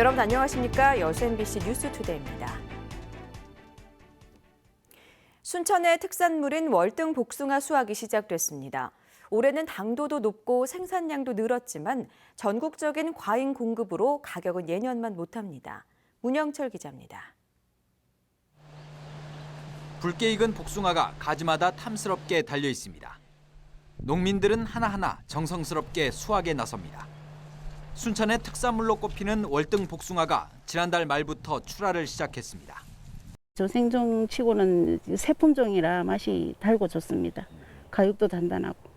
여러분 안녕하십니까? 여수 MBC 뉴스투데이입니다. 순천의 특산물인 월등 복숭아 수확이 시작됐습니다. 올해는 당도도 높고 생산량도 늘었지만 전국적인 과잉 공급으로 가격은 예년만 못합니다. 문영철 기자입니다. 붉게 익은 복숭아가 가지마다 탐스럽게 달려 있습니다. 농민들은 하나하나 정성스럽게 수확에 나섭니다. 순천의 특산물로 꼽히는 월등 복숭아가 지난달 말부터 출하를 시작했습니다. 저 생종치고는 새품종이라 맛이 달고 좋습니다. 가육도 단단하고.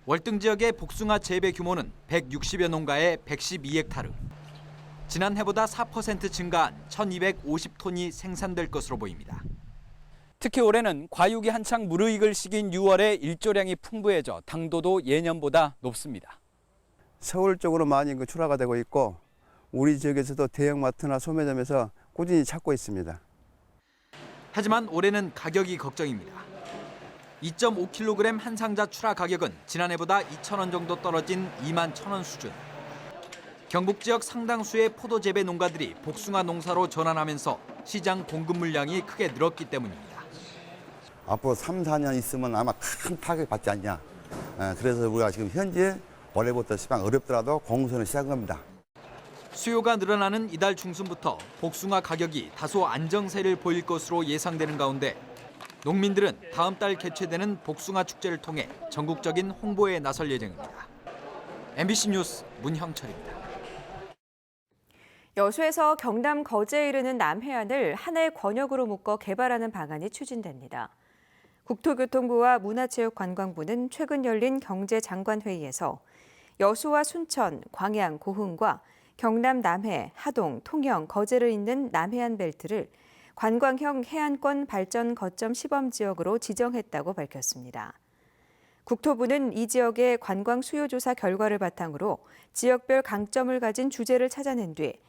월등 지역의 복숭아 재배 규모는 160여 농가에 112헥타르. 지난해보다 4% 증가한 1,250톤이 생산될 것으로 보입니다. 특히 올해는 과육이 한창 무르익을 시기인 6월에 일조량이 풍부해져 당도도 예년보다 높습니다. 서울 쪽으로 많이 출하가 되고 있고 우리 지역에서도 대형마트나 소매점에서 꾸준히 찾고 있습니다. 하지만 올해는 가격이 걱정입니다. 2.5kg 한 상자 출하 가격은 지난해보다 2,000원 정도 떨어진 21,000원 수준. 경북 지역 상당수의 포도 재배 농가들이 복숭아 농사로 전환하면서 시장 공급 물량이 크게 늘었기 때문입니다. 앞으로 3, 4년 있으면 아마 큰 타격 받지 않냐. 그래서 우리가 지금 현재 올해부터 시방 어렵더라도 공수는 시작한 겁니다. 수요가 늘어나는 이달 중순부터 복숭아 가격이 다소 안정세를 보일 것으로 예상되는 가운데 농민들은 다음 달 개최되는 복숭아 축제를 통해 전국적인 홍보에 나설 예정입니다. MBC 뉴스 문형철입니다. 여수에서 경남 거제에 이르는 남해안을 하나의 권역으로 묶어 개발하는 방안이 추진됩니다. 국토교통부와 문화체육관광부는 최근 열린 경제장관회의에서 여수와 순천, 광양, 고흥과 경남 남해, 하동, 통영, 거제를 잇는 남해안 벨트를 관광형 해안권 발전 거점 시범 지역으로 지정했다고 밝혔습니다. 국토부는 이 지역의 관광 수요 조사 결과를 바탕으로 지역별 강점을 가진 주제를 찾아낸 뒤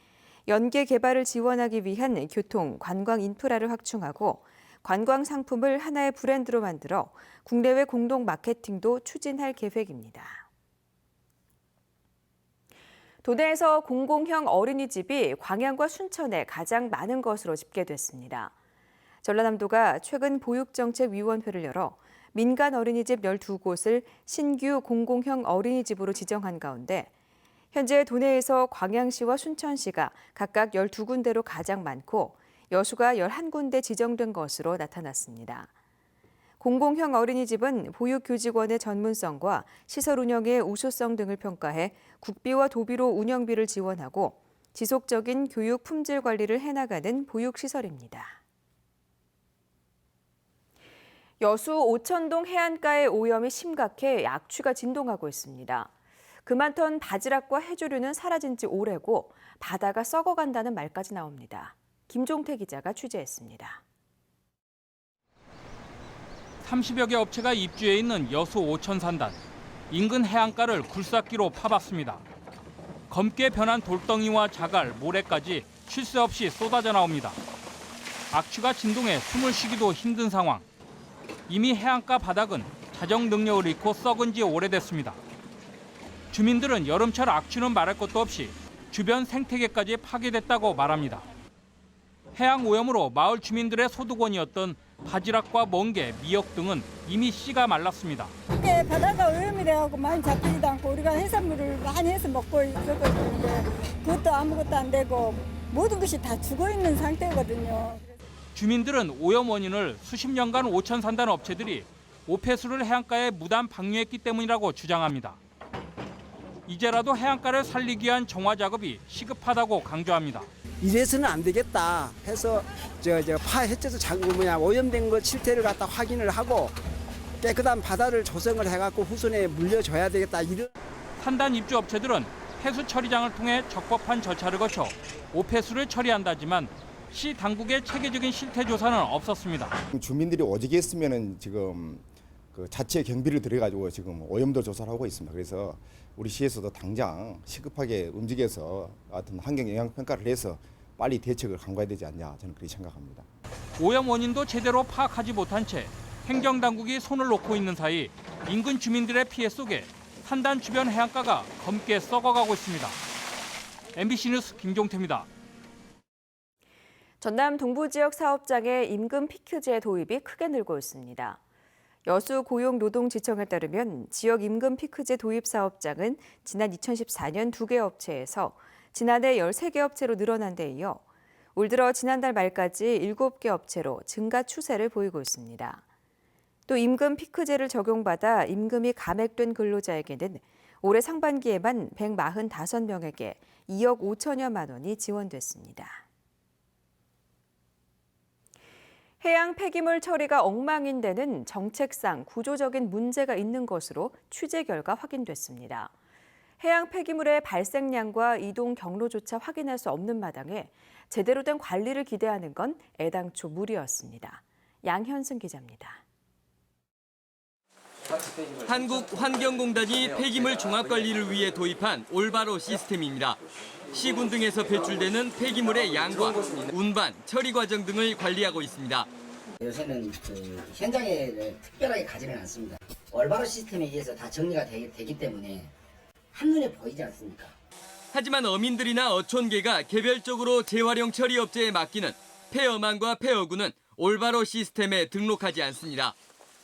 연계 개발을 지원하기 위한 교통, 관광 인프라를 확충하고 관광 상품을 하나의 브랜드로 만들어 국내외 공동 마케팅도 추진할 계획입니다. 도내에서 공공형 어린이집이 광양과 순천에 가장 많은 것으로 집계됐습니다. 전라남도가 최근 보육정책위원회를 열어 민간 어린이집 12곳을 신규 공공형 어린이집으로 지정한 가운데 현재 도내에서 광양시와 순천시가 각각 12군데로 가장 많고 여수가 11군데 지정된 것으로 나타났습니다. 공공형 어린이집은 보육교직원의 전문성과 시설 운영의 우수성 등을 평가해 국비와 도비로 운영비를 지원하고 지속적인 교육 품질 관리를 해나가는 보육시설입니다. 여수 오천동 해안가의 오염이 심각해 악취가 진동하고 있습니다. 그만턴 바지락과 해조류는 사라진 지 오래고 바다가 썩어간다는 말까지 나옵니다. 김종태 기자가 취재했습니다. 30여 개 업체가 입주해 있는 여수 오천산단. 인근 해안가를 굴삭기로 파봤습니다. 검게 변한 돌덩이와 자갈, 모래까지 쉴 새 없이 쏟아져 나옵니다. 악취가 진동해 숨을 쉬기도 힘든 상황. 이미 해안가 바닥은 자정 능력을 잃고 썩은 지 오래됐습니다. 주민들은 여름철 악취는 말할 것도 없이 주변 생태계까지 파괴됐다고 말합니다. 해양 오염으로 마을 주민들의 소득원이었던 바지락과 멍게, 미역 등은 이미 씨가 말랐습니다. 이게 바다가 오염이 돼갖고 많이 잡히지도 않고 우리가 해산물을 많이 해서 먹고 있었거든요. 그것도 아무것도 안 되고 모든 것이 다 죽어 있는 상태거든요. 주민들은 오염 원인을 수십 년간 오천산단 업체들이 오폐수를 해안가에 무단 방류했기 때문이라고 주장합니다. 이제라도 해안가를 살리기 위한 정화 작업이 시급하다고 강조합니다. 이래서는 안 되겠다 해서 파헤쳐서 오염된 것 실태를 갖다 확인을 하고 깨끗한 바다를 조성을 해갖고 후손에 물려줘야 되겠다. 이런 산단 입주 업체들은 폐수 처리장을 통해 적법한 절차를 거쳐 오폐수를 처리한다지만 시 당국의 체계적인 실태 조사는 없었습니다. 주민들이 오지게 했으면은 지금 그 자체 경비를 들여가지고 지금 오염도 조사를 하고 있습니다. 그래서 우리 시에서도 당장 시급하게 움직여서 어떤 환경 영향 평가를 해서 빨리 대책을 강구해야 되지 않냐, 저는 그렇게 생각합니다. 오염 원인도 제대로 파악하지 못한 채 행정당국이 손을 놓고 있는 사이 인근 주민들의 피해 속에 산단 주변 해안가가 검게 썩어가고 있습니다. MBC 뉴스 김종태입니다. 전남 동부 지역 사업장의 임금 피크제 도입이 크게 늘고 있습니다. 여수 고용노동지청에 따르면 지역 임금 피크제 도입 사업장은 지난 2014년 2개 업체에서 지난해 13개 업체로 늘어난 데 이어 올 들어 지난달 말까지 7개 업체로 증가 추세를 보이고 있습니다. 또 임금 피크제를 적용받아 임금이 감액된 근로자에게는 올해 상반기에만 145명에게 2억 5천여만 원이 지원됐습니다. 해양 폐기물 처리가 엉망인 데는 정책상 구조적인 문제가 있는 것으로 취재 결과 확인됐습니다. 해양 폐기물의 발생량과 이동 경로조차 확인할 수 없는 마당에 제대로 된 관리를 기대하는 건 애당초 무리였습니다. 양현승 기자입니다. 한국환경공단이 폐기물 종합관리를 위해 도입한 올바로 시스템입니다. 시군 등에서 배출되는 폐기물의 양과 운반, 처리 과정 등을 관리하고 있습니다. 요새는 현장에 특별하게 가지는 않습니다. 올바로 시스템에 의해서 다 정리가 되기 때문에 한눈에 보이지 않습니까? 하지만 어민들이나 어촌계가 개별적으로 재활용 처리 업체에 맡기는 폐어망과 폐어구는 올바로 시스템에 등록하지 않습니다.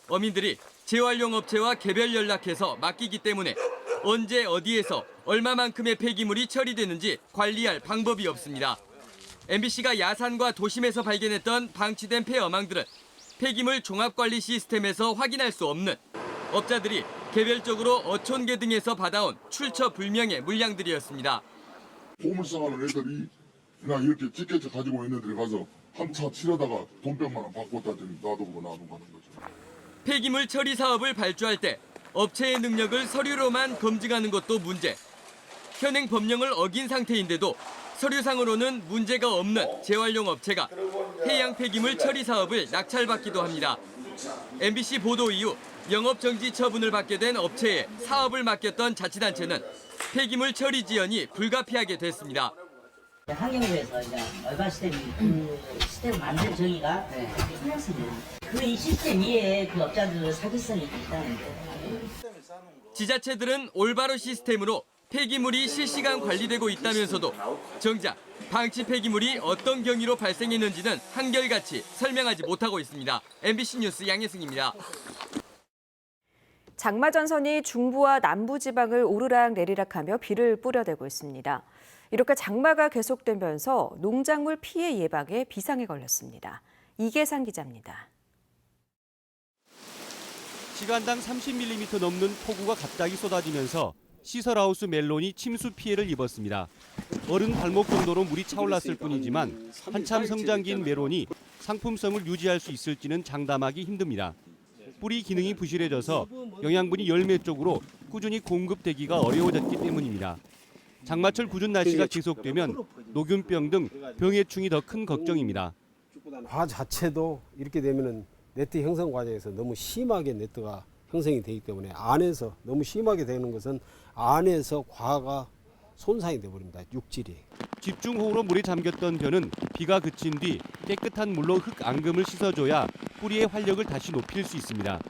어민들이 재활용 업체와 개별 연락해서 맡기기 때문에 언제 어디에서 얼마만큼의 폐기물이 처리되는지 관리할 방법이 없습니다. MBC가 야산과 도심에서 발견했던 방치된 폐어망들은 폐기물 종합관리 시스템에서 확인할 수 없는 업자들이 개별적으로 어촌계 등에서 받아온 출처 불명의 물량들이었습니다. 보물상하는 애들이 그냥 이렇게 찌개째 가지고 있는 애들이 가서 한 차 치려다가 돈 100만 원 받고 왔다더니 놔두고 가는 거죠. 폐기물 처리 사업을 발주할 때 업체의 능력을 서류로만 검증하는 것도 문제. 현행 법령을 어긴 상태인데도 서류상으로는 문제가 없는 재활용 업체가 해양 폐기물 처리 사업을 낙찰받기도 합니다. MBC 보도 이후 영업정지 처분을 받게 된 업체에 사업을 맡겼던 자치단체는 폐기물 처리 지연이 불가피하게 됐습니다. 환경부에서 이제 얼바 시스템 시스템 만들 정의가 틀렸습니다. 이 시스템 이외에 그 업자들 사기성이 있다는데. 지자체들은 올바로 시스템으로 폐기물이 실시간 관리되고 있다면서도 정작 방치 폐기물이 어떤 경위로 발생했는지는 한결같이 설명하지 못하고 있습니다. MBC 뉴스 양혜승입니다. 장마전선이 중부와 남부 지방을 오르락내리락하며 비를 뿌려대고 있습니다. 이렇게 장마가 계속되면서 농작물 피해 예방에 비상이 걸렸습니다. 이계상 기자입니다. 시간당 30mm 넘는 폭우가 갑자기 쏟아지면서 시설하우스 멜론이 침수 피해를 입었습니다. 어른 발목 정도로 물이 차올랐을 뿐이지만 한참 성장기인 멜론이 상품성을 유지할 수 있을지는 장담하기 힘듭니다. 뿌리 기능이 부실해져서 영양분이 열매 쪽으로 꾸준히 공급되기가 어려워졌기 때문입니다. 장마철 궂은 날씨가 계속되면 녹균병 등 병해충이 더 큰 걱정입니다. 과 자체도 이렇게 되면은 네트 형성 과정에서 너무 심하게 네트가 형성이 되기 때문에 안에서 너무 심하게 되는 것은 안에서 과가 손상이 돼버립니다. 육질이. 집중호우로 물에 잠겼던 벼는 비가 그친 뒤 깨끗한 물로 흙 앙금을 씻어줘야 뿌리의 활력을 다시 높일 수 있습니다.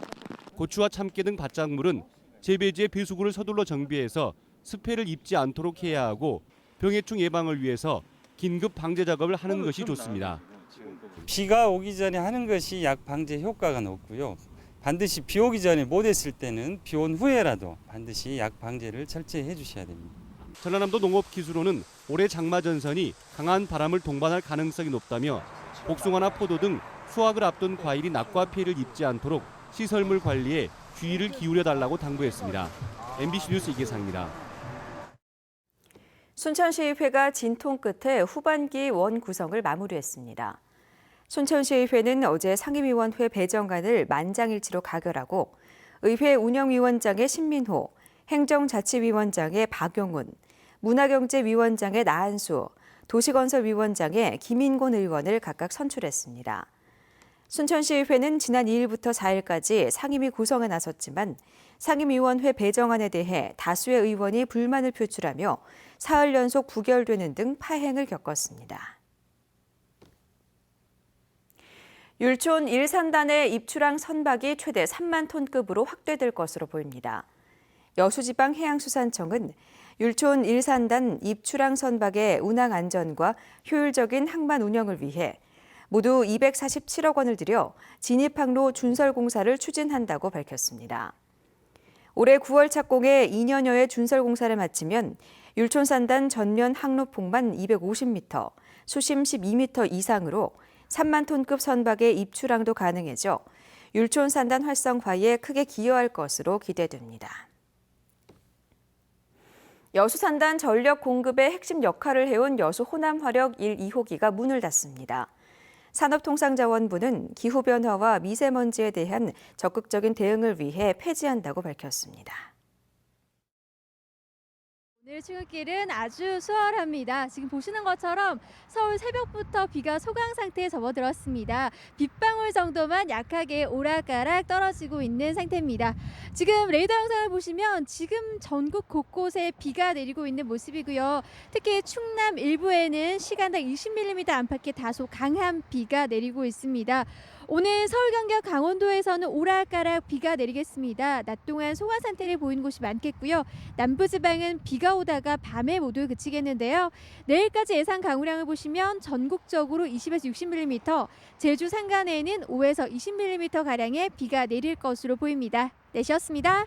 고추와 참깨 등 밭작물은 재배지에 배수구를 서둘러 정비해서 습해를 입지 않도록 해야 하고 병해충 예방을 위해서 긴급 방제 작업을 하는 것이 좋습니다. 비가 오기 전에 하는 것이 약 방제 효과가 높고요. 반드시 비 오기 전에 못했을 때는 비 온 후에라도 반드시 약 방제를 철저히 해주셔야 됩니다. 전라남도 농업기술원은 올해 장마전선이 강한 바람을 동반할 가능성이 높다며 복숭아나 포도 등 수확을 앞둔 과일이 낙과 피해를 입지 않도록 시설물 관리에 주의를 기울여달라고 당부했습니다. MBC 뉴스 이계상입니다. 순천시의회가 진통 끝에 후반기 원 구성을 마무리했습니다. 순천시의회는 어제 상임위원회 배정안을 만장일치로 가결하고 의회 운영위원장의 신민호, 행정자치위원장의 박용훈, 문화경제위원장의 나한수, 도시건설위원장의 김인곤 의원을 각각 선출했습니다. 순천시의회는 지난 2일부터 4일까지 상임위 구성에 나섰지만 상임위원회 배정안에 대해 다수의 의원이 불만을 표출하며 사흘 연속 부결되는 등 파행을 겪었습니다. 율촌 1산단의 입출항 선박이 최대 3만 톤급으로 확대될 것으로 보입니다. 여수지방해양수산청은 율촌 1산단 입출항 선박의 운항 안전과 효율적인 항만 운영을 위해 모두 247억 원을 들여 진입항로 준설 공사를 추진한다고 밝혔습니다. 올해 9월 착공에 2년여의 준설 공사를 마치면 율촌산단 전면 항로폭만 250m, 수심 12m 이상으로 3만 톤급 선박의 입출항도 가능해져 율촌산단 활성화에 크게 기여할 것으로 기대됩니다. 여수산단 전력 공급의 핵심 역할을 해온 여수 호남화력 1, 2호기가 문을 닫습니다. 산업통상자원부는 기후변화와 미세먼지에 대한 적극적인 대응을 위해 폐지한다고 밝혔습니다. 오늘 출근길은 아주 수월합니다. 지금 보시는 것처럼 서울 새벽부터 비가 소강 상태에 접어들었습니다. 빗방울 정도만 약하게 오락가락 떨어지고 있는 상태입니다. 지금 레이더 영상을 보시면 지금 전국 곳곳에 비가 내리고 있는 모습이고요. 특히 충남 일부에는 시간당 20mm 안팎의 다소 강한 비가 내리고 있습니다. 오늘 서울, 경기와 강원도에서는 오락가락 비가 내리겠습니다. 낮 동안 소강 상태를 보이는 곳이 많겠고요. 남부지방은 비가 오다가 밤에 모두 그치겠는데요. 내일까지 예상 강우량을 보시면 전국적으로 20에서 60mm, 제주 산간에는 5에서 20mm가량의 비가 내릴 것으로 보입니다. 내시였습니다.